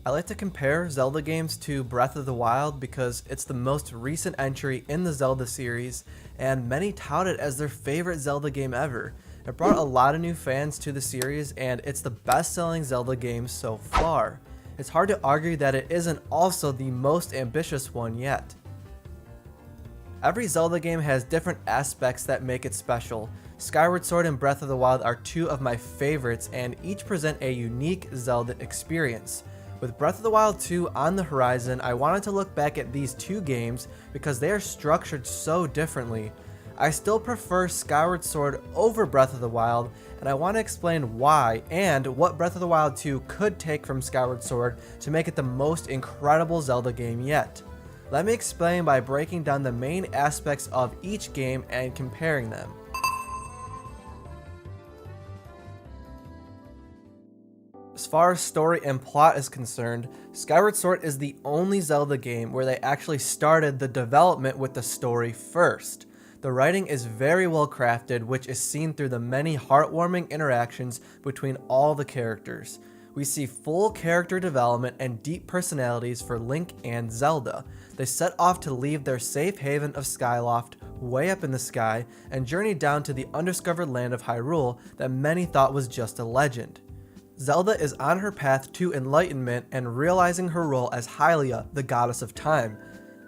I like to compare Zelda games to Breath of the Wild because it's the most recent entry in the Zelda series, and many tout it as their favorite Zelda game ever. It brought a lot of new fans to the series, and it's the best-selling Zelda game so far. It's hard to argue that it isn't also the most ambitious one yet. Every Zelda game has different aspects that make it special. Skyward Sword and Breath of the Wild are two of my favorites, and each present a unique Zelda experience. With Breath of the Wild 2 on the horizon, I wanted to look back at these two games because they are structured so differently. I still prefer Skyward Sword over Breath of the Wild, and I want to explain why and what Breath of the Wild 2 could take from Skyward Sword to make it the most incredible Zelda game yet. Let me explain by breaking down the main aspects of each game and comparing them. As far as story and plot is concerned, Skyward Sword is the only Zelda game where they actually started the development with the story first. The writing is very well crafted, which is seen through the many heartwarming interactions between all the characters. We see full character development and deep personalities for Link and Zelda. They set off to leave their safe haven of Skyloft way up in the sky and journey down to the undiscovered land of Hyrule that many thought was just a legend. Zelda is on her path to enlightenment and realizing her role as Hylia, the goddess of time.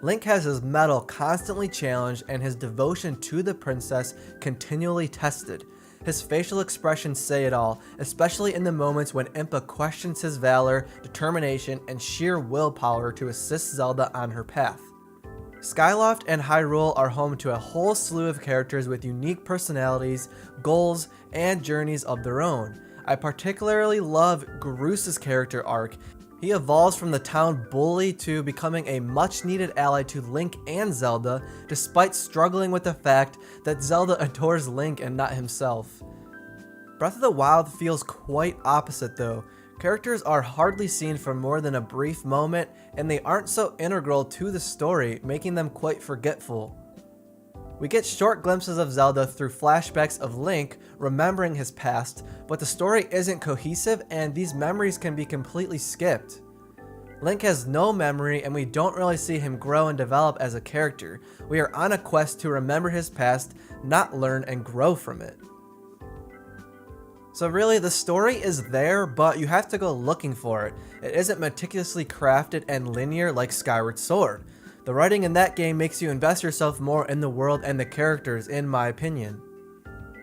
Link has his mettle constantly challenged and his devotion to the princess continually tested. His facial expressions say it all, especially in the moments when Impa questions his valor, determination, and sheer willpower to assist Zelda on her path. Skyloft and Hyrule are home to a whole slew of characters with unique personalities, goals, and journeys of their own. I particularly love Groos's character arc. He evolves from the town bully to becoming a much needed ally to Link and Zelda, despite struggling with the fact that Zelda adores Link and not himself. Breath of the Wild feels quite opposite though. Characters are hardly seen for more than a brief moment, and they aren't so integral to the story, making them quite forgetful. We get short glimpses of Zelda through flashbacks of Link remembering his past, but the story isn't cohesive and these memories can be completely skipped. Link has no memory and we don't really see him grow and develop as a character. We are on a quest to remember his past, not learn and grow from it. So really, the story is there, but you have to go looking for it. It isn't meticulously crafted and linear like Skyward Sword. The writing in that game makes you invest yourself more in the world and the characters, in my opinion.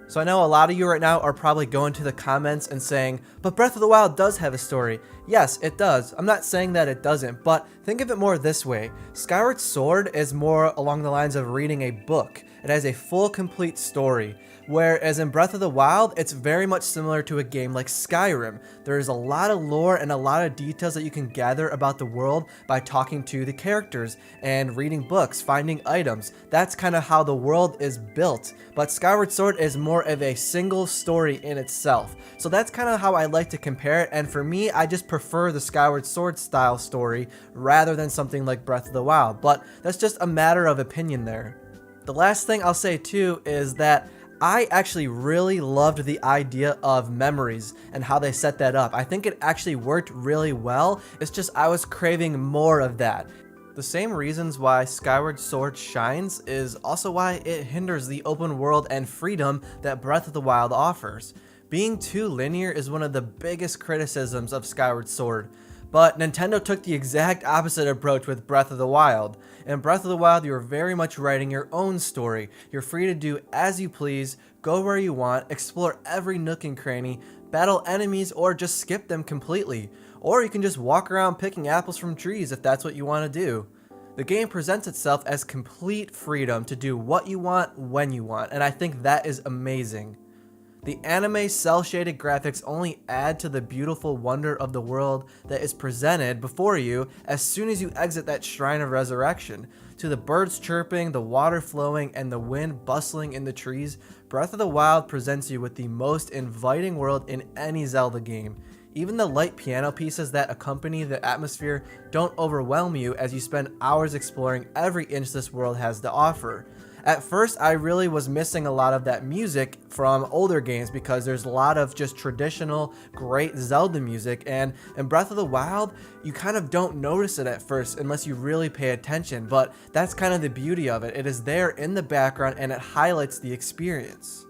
So I know a lot of you right now are probably going to the comments and saying, but Breath of the Wild does have a story. Yes, it does. I'm not saying that it doesn't, but think of it more this way. Skyward Sword is more along the lines of reading a book. It has a full, complete story. Whereas in Breath of the Wild, it's very much similar to a game like Skyrim. There's a lot of lore and a lot of details that you can gather about the world by talking to the characters and reading books, finding items. That's kind of how the world is built. But Skyward Sword is more of a single story in itself. So that's kind of how I like to compare it, and for me, I just prefer the Skyward Sword style story rather than something like Breath of the Wild. But that's just a matter of opinion there. The last thing I'll say too is that I actually really loved the idea of memories and how they set that up. I think it actually worked really well. It's just I was craving more of that. The same reasons why Skyward Sword shines is also why it hinders the open world and freedom that Breath of the Wild offers. Being too linear is one of the biggest criticisms of Skyward Sword. But Nintendo took the exact opposite approach with Breath of the Wild. In Breath of the Wild, you're very much writing your own story. You're free to do as you please, go where you want, explore every nook and cranny, battle enemies, or just skip them completely. Or you can just walk around picking apples from trees if that's what you want to do. The game presents itself as complete freedom to do what you want, when you want, and I think that is amazing. The anime cel-shaded graphics only add to the beautiful wonder of the world that is presented before you as soon as you exit that Shrine of Resurrection. To the birds chirping, the water flowing, and the wind bustling in the trees, Breath of the Wild presents you with the most inviting world in any Zelda game. Even the light piano pieces that accompany the atmosphere don't overwhelm you as you spend hours exploring every inch this world has to offer. At first, I really was missing a lot of that music from older games because there's a lot of just traditional, great Zelda music, and in Breath of the Wild, you kind of don't notice it at first unless you really pay attention, but that's kind of the beauty of it. It is there in the background and it highlights the experience.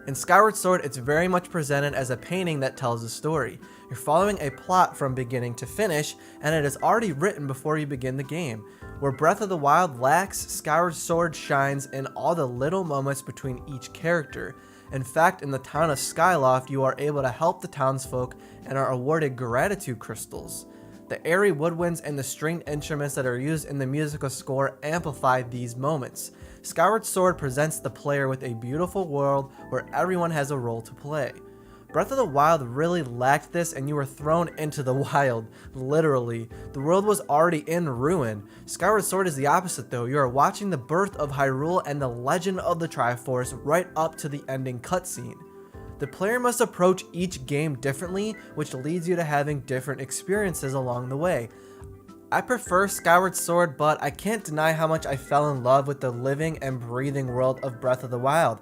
In Skyward Sword, it's very much presented as a painting that tells a story. You're following a plot from beginning to finish, and it is already written before you begin the game. Where Breath of the Wild lacks, Skyward Sword shines in all the little moments between each character. In fact, in the town of Skyloft, you are able to help the townsfolk and are awarded gratitude crystals. The airy woodwinds and the stringed instruments that are used in the musical score amplify these moments. Skyward Sword presents the player with a beautiful world where everyone has a role to play. Breath of the Wild really lacked this, and you were thrown into the wild, literally. The world was already in ruin. Skyward Sword is the opposite though. You are watching the birth of Hyrule and the legend of the Triforce right up to the ending cutscene. The player must approach each game differently, which leads you to having different experiences along the way. I prefer Skyward Sword, but I can't deny how much I fell in love with the living and breathing world of Breath of the Wild.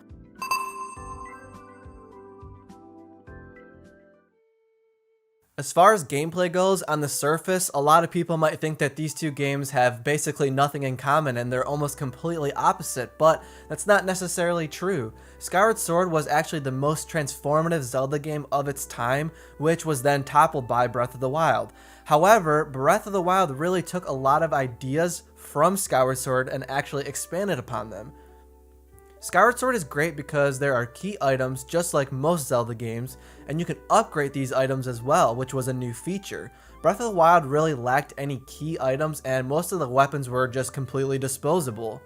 As far as gameplay goes, on the surface, a lot of people might think that these two games have basically nothing in common and they're almost completely opposite, but that's not necessarily true. Skyward Sword was actually the most transformative Zelda game of its time, which was then toppled by Breath of the Wild. However, Breath of the Wild really took a lot of ideas from Skyward Sword and actually expanded upon them. Skyward Sword is great because there are key items just like most Zelda games, and you can upgrade these items as well, which was a new feature. Breath of the Wild really lacked any key items and most of the weapons were just completely disposable.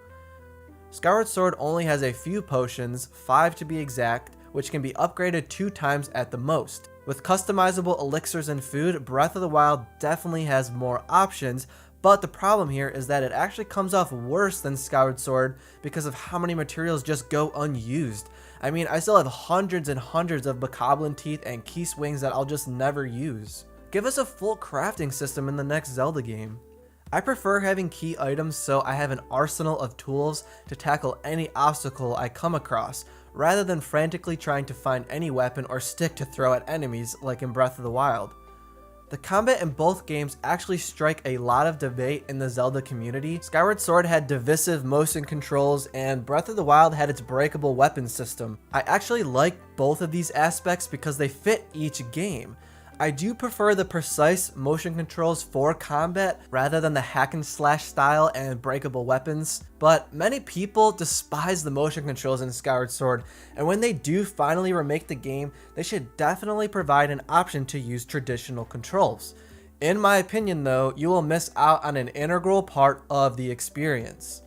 Skyward Sword only has a few potions, 5 to be exact, which can be upgraded 2 times at the most. With customizable elixirs and food, Breath of the Wild definitely has more options, but the problem here is that it actually comes off worse than Skyward Sword because of how many materials just go unused. I mean, I still have hundreds and hundreds of bokoblin teeth and keys wings that I'll just never use. Give us a full crafting system in the next Zelda game. I prefer having key items so I have an arsenal of tools to tackle any obstacle I come across, rather than frantically trying to find any weapon or stick to throw at enemies like in Breath of the Wild. The combat in both games actually strike a lot of debate in the Zelda community. Skyward Sword had divisive motion controls and Breath of the Wild had its breakable weapon system. I actually like both of these aspects because they fit each game. I do prefer the precise motion controls for combat rather than the hack and slash style and breakable weapons, but many people despise the motion controls in Skyward Sword, and when they do finally remake the game, they should definitely provide an option to use traditional controls. In my opinion though, you will miss out on an integral part of the experience.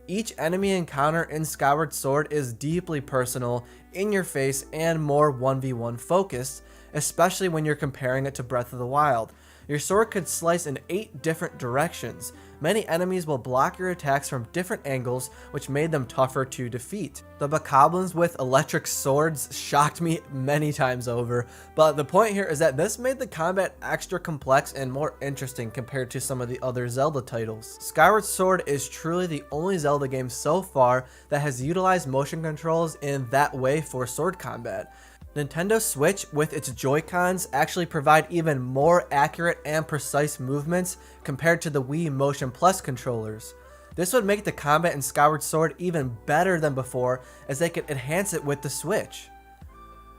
Each enemy encounter in Skyward Sword is deeply personal, in your face, and more 1v1 focused, especially when you're comparing it to Breath of the Wild. Your sword could slice in 8 different directions. Many enemies will block your attacks from different angles, which made them tougher to defeat. The bokoblins with electric swords shocked me many times over, but the point here is that this made the combat extra complex and more interesting compared to some of the other Zelda titles. Skyward Sword is truly the only Zelda game so far that has utilized motion controls in that way for sword combat. Nintendo Switch with its Joy-Cons actually provide even more accurate and precise movements compared to the Wii Motion Plus controllers. This would make the combat in Skyward Sword even better than before, as they could enhance it with the Switch.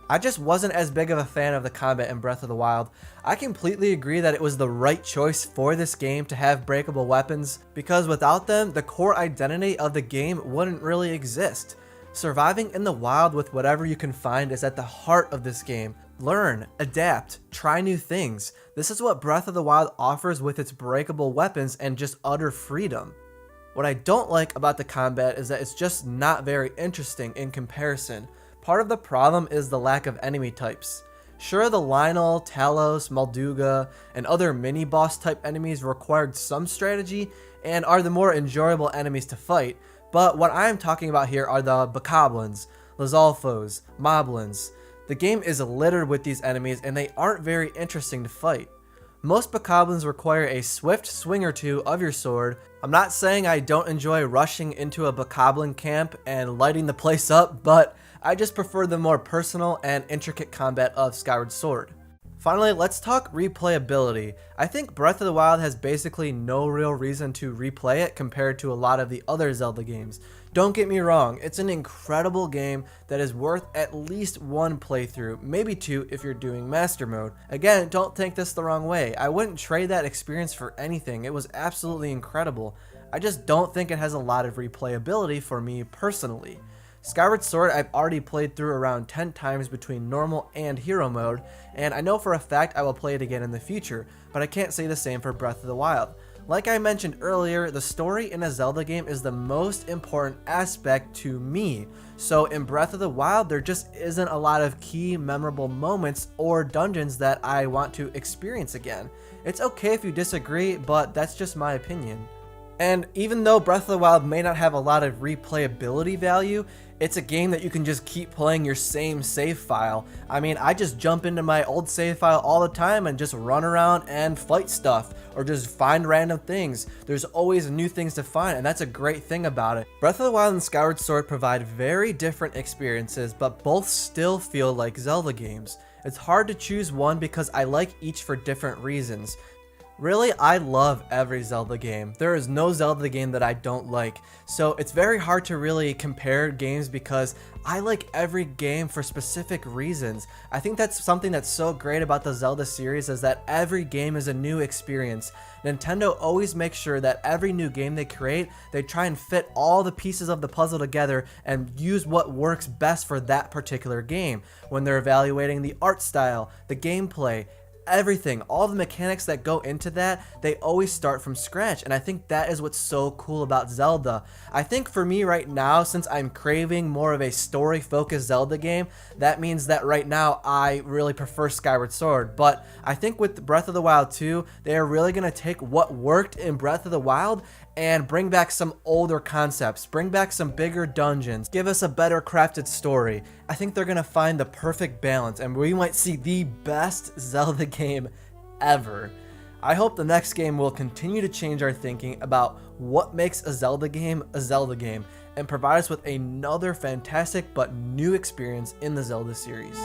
I just wasn't as big of a fan of the combat in Breath of the Wild. I completely agree that it was the right choice for this game to have breakable weapons, because without them, the core identity of the game wouldn't really exist. Surviving in the wild with whatever you can find is at the heart of this game. Learn, adapt, try new things. This is what Breath of the Wild offers with its breakable weapons and just utter freedom. What I don't like about the combat is that it's just not very interesting in comparison. Part of the problem is the lack of enemy types. Sure, the Lynel, Talos, Molduga, and other mini-boss type enemies required some strategy and are the more enjoyable enemies to fight, but what I am talking about here are the bokoblins, Lizalfos, Moblins. The game is littered with these enemies and they aren't very interesting to fight. Most bokoblins require a swift swing or two of your sword. I'm not saying I don't enjoy rushing into a bokoblin camp and lighting the place up, but I just prefer the more personal and intricate combat of Skyward Sword. Finally, let's talk replayability. I think Breath of the Wild has basically no real reason to replay it compared to a lot of the other Zelda games. Don't get me wrong, it's an incredible game that is worth at least one playthrough, maybe two if you're doing Master Mode. Again, don't take this the wrong way. I wouldn't trade that experience for anything. It was absolutely incredible. I just don't think it has a lot of replayability for me personally. Skyward Sword I've already played through around 10 times between normal and hero mode, and I know for a fact I will play it again in the future, but I can't say the same for Breath of the Wild. Like I mentioned earlier, the story in a Zelda game is the most important aspect to me, so in Breath of the Wild there just isn't a lot of key memorable moments or dungeons that I want to experience again. It's okay if you disagree, but that's just my opinion. And even though Breath of the Wild may not have a lot of replayability value, it's a game that you can just keep playing your same save file. I mean, I just jump into my old save file all the time and just run around and fight stuff, or just find random things. There's always new things to find, and that's a great thing about it. Breath of the Wild and Skyward Sword provide very different experiences, but both still feel like Zelda games. It's hard to choose one because I like each for different reasons. Really, I love every Zelda game. There is no Zelda game that I don't like. So it's very hard to really compare games because I like every game for specific reasons. I think that's something that's so great about the Zelda series, is that every game is a new experience. Nintendo always makes sure that every new game they create, they try and fit all the pieces of the puzzle together and use what works best for that particular game. When they're evaluating the art style, the gameplay, everything, all the mechanics that go into that, they always start from scratch, and I think that is what's so cool about Zelda. I think for me right now, since I'm craving more of a story focused Zelda game, that means that right now I really prefer Skyward Sword. But I think with Breath of the Wild 2, they are really going to take what worked in Breath of the Wild and bring back some older concepts, bring back some bigger dungeons, give us a better crafted story. I think they're gonna find the perfect balance, and we might see the best Zelda game ever. I hope the next game will continue to change our thinking about what makes a Zelda game, and provide us with another fantastic but new experience in the Zelda series.